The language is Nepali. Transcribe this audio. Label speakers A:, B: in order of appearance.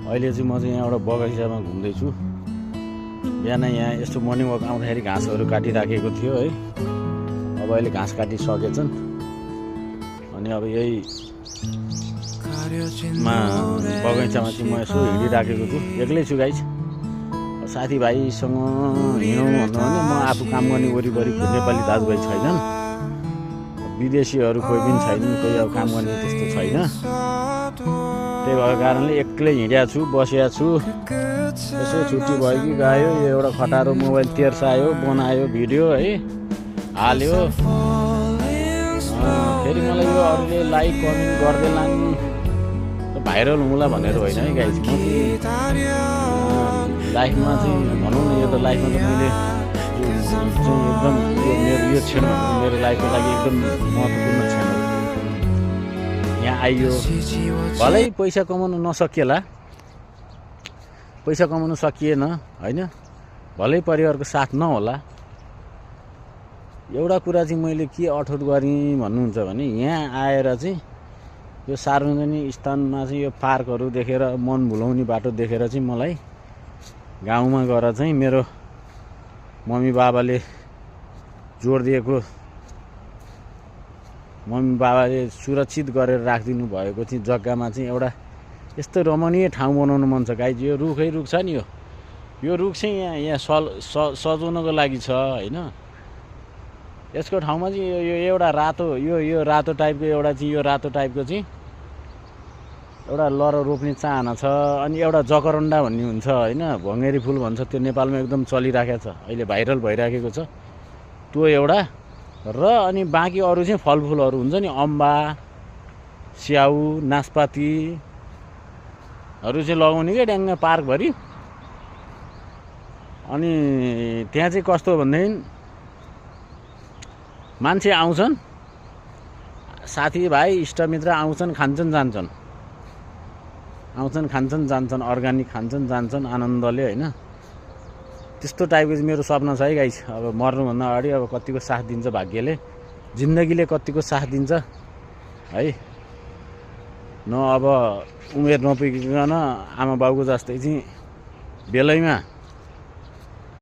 A: अहिले चाहिँ म चाहिँ यहाँबाट बगैँचामा घुम्दैछु। बिहान यहाँ यस्तो मर्निङ वक आउँदाखेरि घाँसहरू काटिराखेको थियो है। अब अहिले घाँस काटिसकेछन् अनि अब यही बगैँचामा चाहिँ म यसो हिँडिराखेको छु। एक्लै छु गाइस। साथीभाइसँग हिँडौँ भन्नु भने म आफू काम गर्ने वरिपरि नेपाली दाजुभाइ छैनन्, विदेशीहरू कोही पनि छैनन्, कोही अब काम गर्ने त्यस्तो छैन। त्यही भएको कारणले एक्लै हिँडेको छु, बसेको छु। यसो छुट्टी भयो कि गयो, यो एउटा खटारो मोबाइल तेर्सायो, बनायो भिडियो है, हाल्यो। फेरि मलाई यो अरूले लाइक कमेन्ट गर्दै लानु भाइरल हुँला भनेर होइन है गाइस। म चाहिँ लाइफमा चाहिँ भनौँ न, यो त लाइफमा त मैले एकदम यो क्षण मेरो लाइफको लागि एकदम महत्त्वपूर्ण क्षण हो। यहाँ आइयो, भलै पैसा कमाउनु नसकिएला, पैसा कमाउनु सकिएन होइन, भलै परिवारको साथ नहोला। एउटा कुरा चाहिँ मैले के अठोट गरेँ भन्नुहुन्छ भने, यहाँ आएर चाहिँ यो सार्वजनिक स्थानमा चाहिँ यो पार्कहरू देखेर, मन भुलाउने बाटो देखेर चाहिँ मलाई गाउँमा गएर चाहिँ मेरो मम्मी बाबाले जोड दिएको, मम्मी बाबाले सुरक्षित गरेर राखिदिनु भएको चाहिँ जग्गामा चाहिँ एउटा यस्तो रमणीय ठाउँ बनाउनु मन छ गाइज। यो रुखै रुख छ नि, यो रुख चाहिँ यहाँ सजाउनको लागि छ होइन। यसको ठाउँमा चाहिँ यो एउटा रातो यो रातो टाइपको एउटा चाहिँ यो रातो टाइपको चाहिँ एउटा लर रोप्ने चाहना छ। अनि एउटा जकरन्डा भन्ने हुन्छ होइन, भँगेरी फुल भन्छ, त्यो नेपालमा एकदम चलिराखेको छ, अहिले भाइरल भइराखेको छ त्यो एउटा। र अनि बाँकी अरू चाहिँ फलफुलहरू हुन्छ नि, अम्बा, स्याउ, नासपातीहरू चाहिँ लगाउने क्या ड्याङ्ग पार्कभरि। अनि त्यहाँ चाहिँ कस्तो भनेदेखि मान्छे आउँछन्, साथीभाइ इष्टमित्र आउँछन्, खान्छन् जान्छन्, आउँछन् खान्छन् जान्छन्, अर्ग्यानिक खान्छन् जान्छन् आनन्दले होइन। त्यस्तो टाइपको चाहिँ मेरो सपना छ है गाइस। अब मर्नुभन्दा अगाडि अब कतिको साथ दिन्छ भाग्यले, जिन्दगीले कतिको साथ दिन्छ है। न अब उमेर नपुगिकन आमा बाउको जस्तै चाहिँ बेलैमा